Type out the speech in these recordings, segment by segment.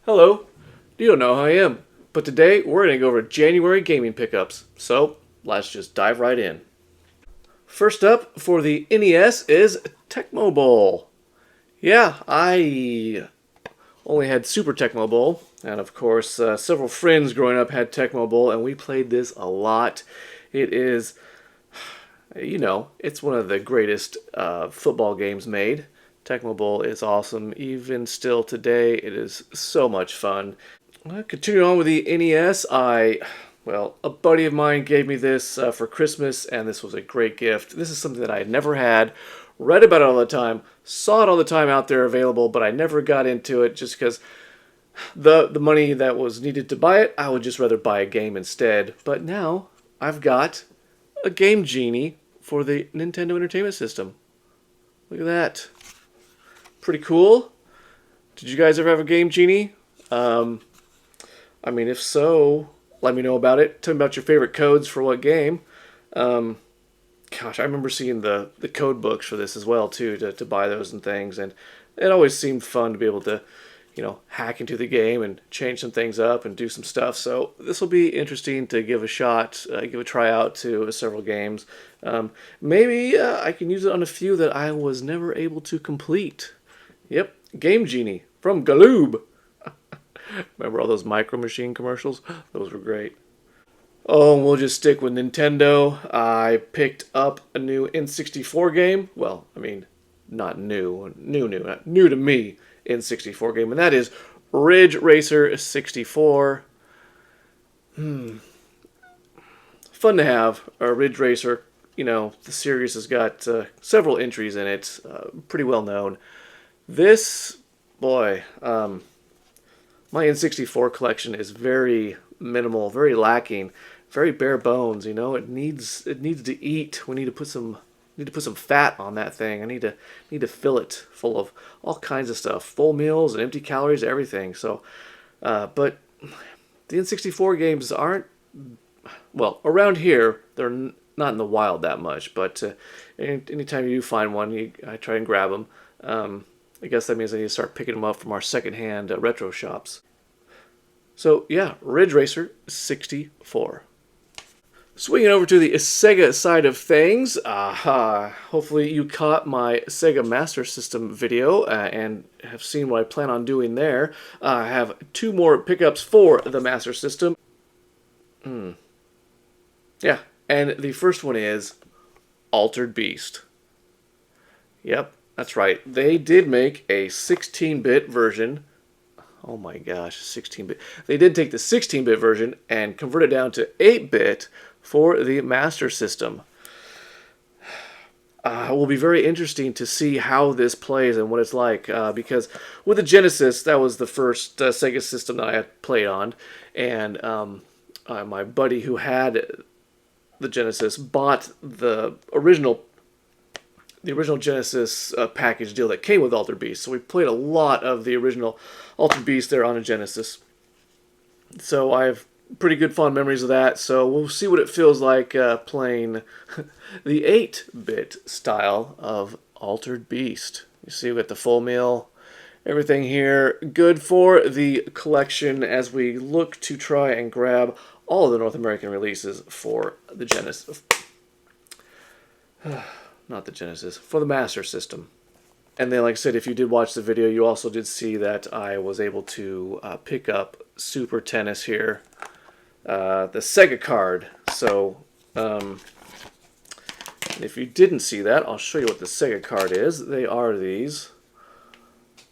Hello, you don't know who I am, but today we're going to go over January gaming pickups, so let's just dive right in. First up for the NES is Tecmo Bowl. Yeah, I only had Super Tecmo Bowl, and of course, several friends growing up had Tecmo Bowl, and we played this a lot. It is, it's one of the greatest football games made. Tecmo Bowl is awesome. Even still today, it is so much fun. Continuing on with the NES, a buddy of mine gave me this for Christmas, and this was a great gift. This is something that I had never had, read about it all the time, saw it all the time out there available, but I never got into it just because the money that was needed to buy it, I would just rather buy a game instead. But now I've got a Game Genie for the Nintendo Entertainment System. Look at that. Pretty cool. Did you guys ever have a Game Genie? If so, let me know about it. Tell me about your favorite codes for what game. I remember seeing the code books for this as well, too, to buy those and things. And it always seemed fun to be able to, hack into the game and change some things up and do some stuff. So this will be interesting to give a shot, give a try out to several games. Maybe I can use it on a few that I was never able to complete. Yep, Game Genie from Galoob. Remember all those Micro Machine commercials? Those were great. Oh, and we'll just stick with Nintendo. I picked up a new N64 game. Well, not new. New to me N64 game. And that is Ridge Racer 64. Fun to have. Ridge Racer, the series has got several entries in it. Pretty well known. This, boy, my N64 collection is very minimal, very lacking, very bare bones. It needs to eat. We need to put some fat on that thing. I need to fill it full of all kinds of stuff, full meals and empty calories, everything. So, but the N64 games aren't, well, around here they're not in the wild that much. But anytime you do find one, I try and grab them. I guess that means I need to start picking them up from our secondhand retro shops. So yeah, Ridge Racer 64. Swinging over to the Sega side of things, hopefully you caught my Sega Master System video and have seen what I plan on doing there. I have two more pickups for the Master System. Yeah, and the first one is Altered Beast. Yep. That's right. They did make a 16-bit version. Oh my gosh, 16-bit. They did take the 16-bit version and convert it down to 8-bit for the Master System. It will be very interesting to see how this plays and what it's like, because with the Genesis, that was the first Sega system that I had played on, and my buddy who had the Genesis bought the original Genesis package deal that came with Altered Beast. So we played a lot of the original Altered Beast there on a Genesis. So I have pretty good fond memories of that. So we'll see what it feels like playing the 8-bit style of Altered Beast. You see we got the full meal, everything here. Good for the collection as we look to try and grab all of the North American releases for the Genesis. Not the Genesis, for the Master System. And then, like I said, if you did watch the video, you also did see that I was able to pick up Super Tennis here, the Sega card. So, if you didn't see that, I'll show you what the Sega card is. They are these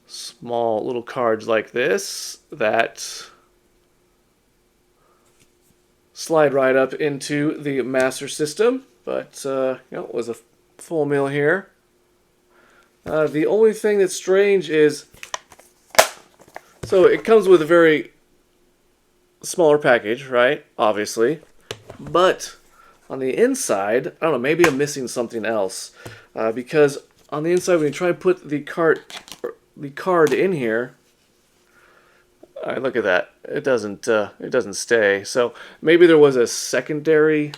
small little cards like this that slide right up into the Master System. But, it was a full meal here. The only thing that's strange is, so it comes with a very smaller package, right? Obviously. But on the inside, I don't know, maybe I'm missing something else. Because on the inside, when you try and put the card in here, all right, look at that. It doesn't stay. So maybe there was a secondary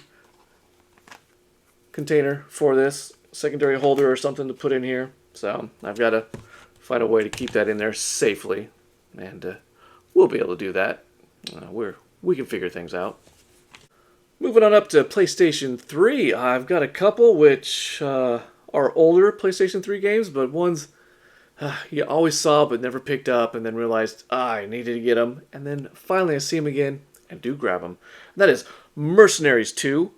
container for this, secondary holder or something to put in here. So I've got to find a way to keep that in there safely and we'll be able to do that. We can figure things out. Moving on up to PlayStation 3, I've got a couple which are older PlayStation 3 games, but ones you always saw but never picked up, and then realized I needed to get them, and then finally I see them again and do grab them. And that is Mercenaries 2.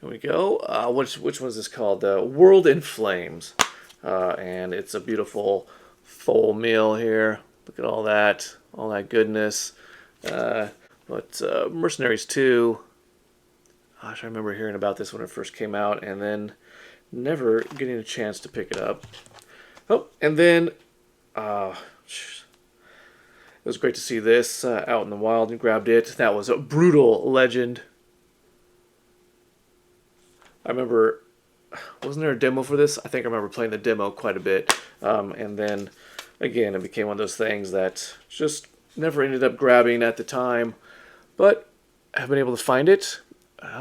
Here we go. Which one is this called? World in Flames. And it's a beautiful full meal here. Look at all that goodness. But Mercenaries 2, gosh, I remember hearing about this when it first came out and then never getting a chance to pick it up. Oh, and then it was great to see this out in the wild and grabbed it. That was a Brutal Legend. I remember, wasn't there a demo for this? I think I remember playing the demo quite a bit. And then, again, it became one of those things that just never ended up grabbing at the time. But I've been able to find it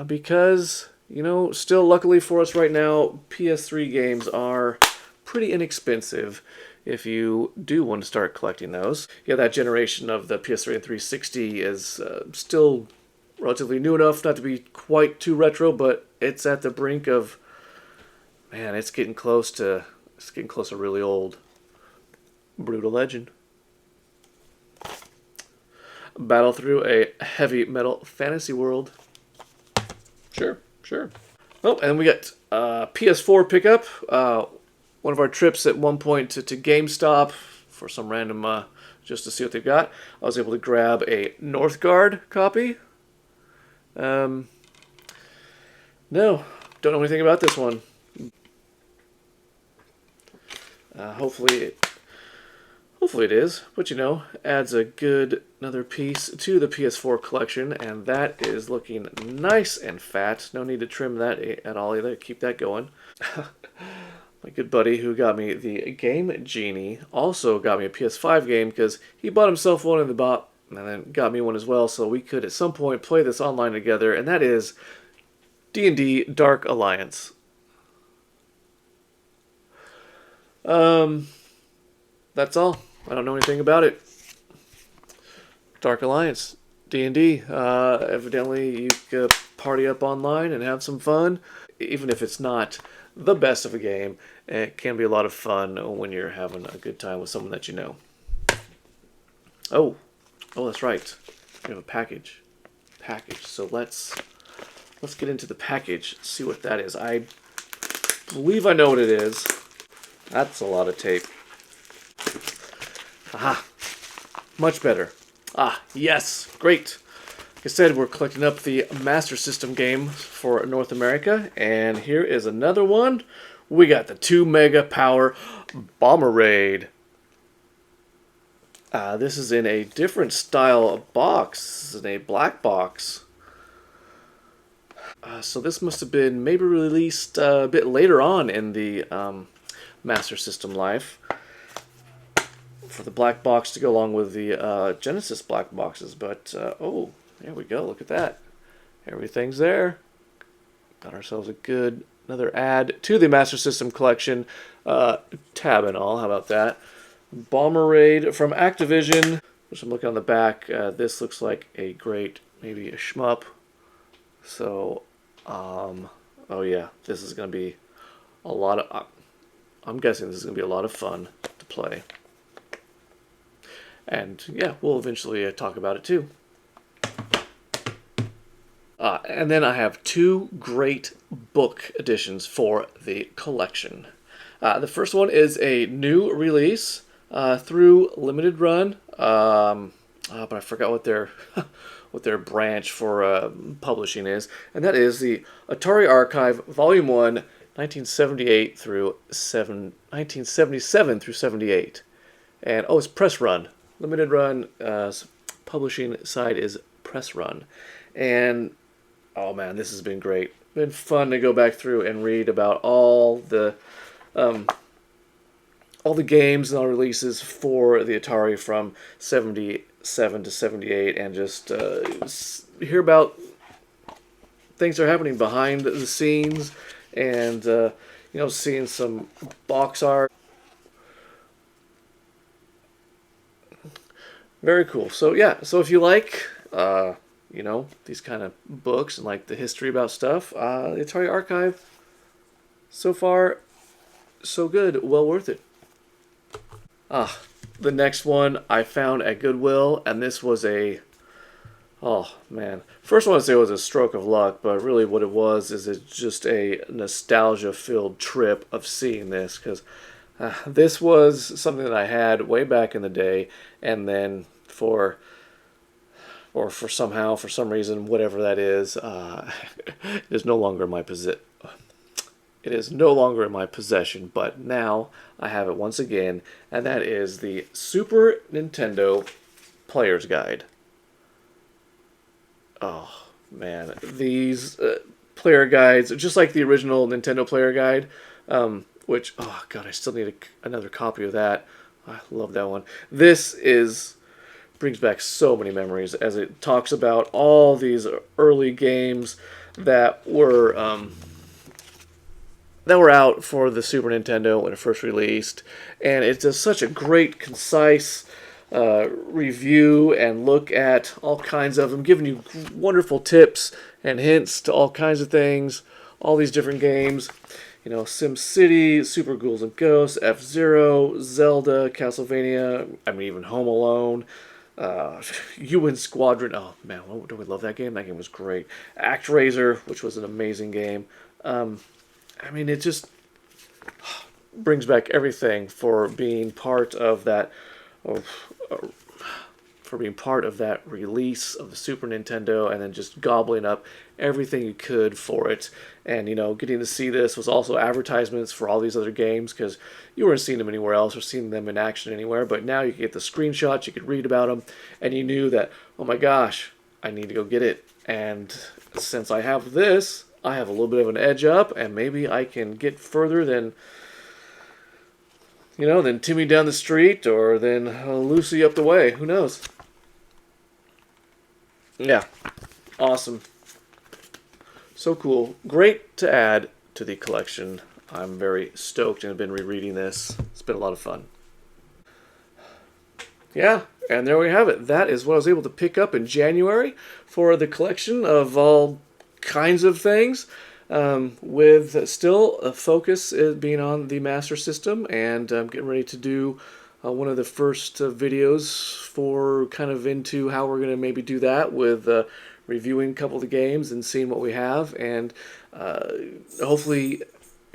because, still luckily for us right now, PS3 games are pretty inexpensive if you do want to start collecting those. Yeah, that generation of the PS3 and 360 is still relatively new enough not to be quite too retro, but it's at the brink of, man, it's getting close to really old. Brutal Legend. Battle through a heavy metal fantasy world. Sure. Oh, and we got PS4 pickup. One of our trips at one point to GameStop for some random, just to see what they've got. I was able to grab a Northgard copy. No, don't know anything about this one. Hopefully it is, but adds another piece to the PS4 collection, and that is looking nice and fat. No need to trim that at all either. Keep that going. My good buddy who got me the Game Genie also got me a PS5 game because he bought himself one in the bot and then got me one as well, so we could at some point play this online together, and that is D&D Dark Alliance. That's all. I don't know anything about it. Dark Alliance, D&D. Evidently, you can party up online and have some fun. Even if it's not the best of a game, it can be a lot of fun when you're having a good time with someone that you know. Oh, that's right. We have a package. So let's get into the package. See what that is. I believe I know what it is. That's a lot of tape. Aha! Much better. Yes! Great! Like I said, we're collecting up the Master System game for North America, and here is another one. We got the 2 Mega Power Bomber Raid. This is in a different style of box. This is in a black box. So this must have been maybe released a bit later on in the Master System life, for the black box to go along with the Genesis black boxes. But oh, there we go. Look at that. Everything's there. Got ourselves another add to the Master System collection, tab and all. How about that? Bomber Raid from Activision, which I'm looking on the back. This looks like a great, maybe a shmup. So, oh yeah, this is going to be a lot of, I'm guessing this is going to be a lot of fun to play. And yeah, we'll eventually talk about it too. And then I have 2 great book editions for the collection. The first one is a new release through Limited Run, but I forgot what their what their branch for publishing is, and that is the Atari Archive Volume 1, 1978 through 1977 through 78. And it's Press Run. Limited Run publishing side is Press Run. And oh man, this has been great. Been fun to go back through and read about all the games and all releases for the Atari from 77 to 78, and just hear about things that are happening behind the scenes, and seeing some box art. Very cool. So yeah, so if you like, these kind of books and like the history about stuff, the Atari Archive, so far, so good. Well worth it. Ah, the next one I found at Goodwill, and this was oh man. First I want to say it was a stroke of luck, but really what it was is it's just a nostalgia-filled trip of seeing this, because this was something that I had way back in the day, and then for somehow, for some reason, whatever that is, it is no longer in my It is no longer in my possession, but now I have it once again, and that is the Super Nintendo Player's Guide. Oh man, these player guides, just like the original Nintendo Player Guide, which oh god, I still need another copy of that. I love that one. This is brings back so many memories as it talks about all these early games that were out for the Super Nintendo when it first released, and it does such a great, concise review and look at all kinds of them, giving you wonderful tips and hints to all kinds of things, all these different games. SimCity, Super Ghouls and Ghosts, F-Zero, Zelda, Castlevania, even Home Alone, UN Squadron. Oh man, don't we love that game? That game was great. ActRaiser, which was an amazing game. It just brings back everything for being part of that, release of the Super Nintendo, and then just gobbling up everything you could for it. And getting to see this was also advertisements for all these other games, because you weren't seeing them anywhere else or seeing them in action anywhere. But now you could get the screenshots, you could read about them, and you knew that, oh my gosh, I need to go get it. And since I have this, I have a little bit of an edge up, and maybe I can get further than Timmy down the street, or than Lucy up the way. Who knows? Yeah, awesome. So cool. Great to add to the collection. I'm very stoked and have been rereading this. It's been a lot of fun. Yeah, and there we have it. That is what I was able to pick up in January for the collection of all kinds of things, with still a focus being on the Master System, and I'm getting ready to do one of the first videos for kind of into how we're going to maybe do that, with reviewing a couple of the games and seeing what we have, and hopefully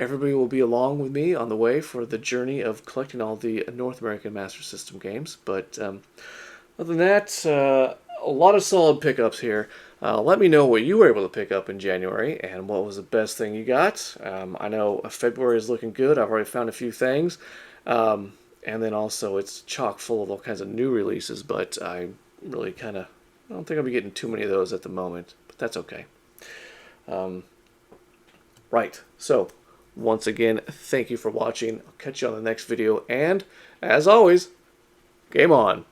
everybody will be along with me on the way for the journey of collecting all the North American Master System games. But other than that, a lot of solid pickups here. Let me know what you were able to pick up in January and what was the best thing you got. I know February is looking good. I've already found a few things. And then also it's chock full of all kinds of new releases, but I really I don't think I'll be getting too many of those at the moment, but that's okay. Right, so once again, thank you for watching. I'll catch you on the next video, and as always, game on.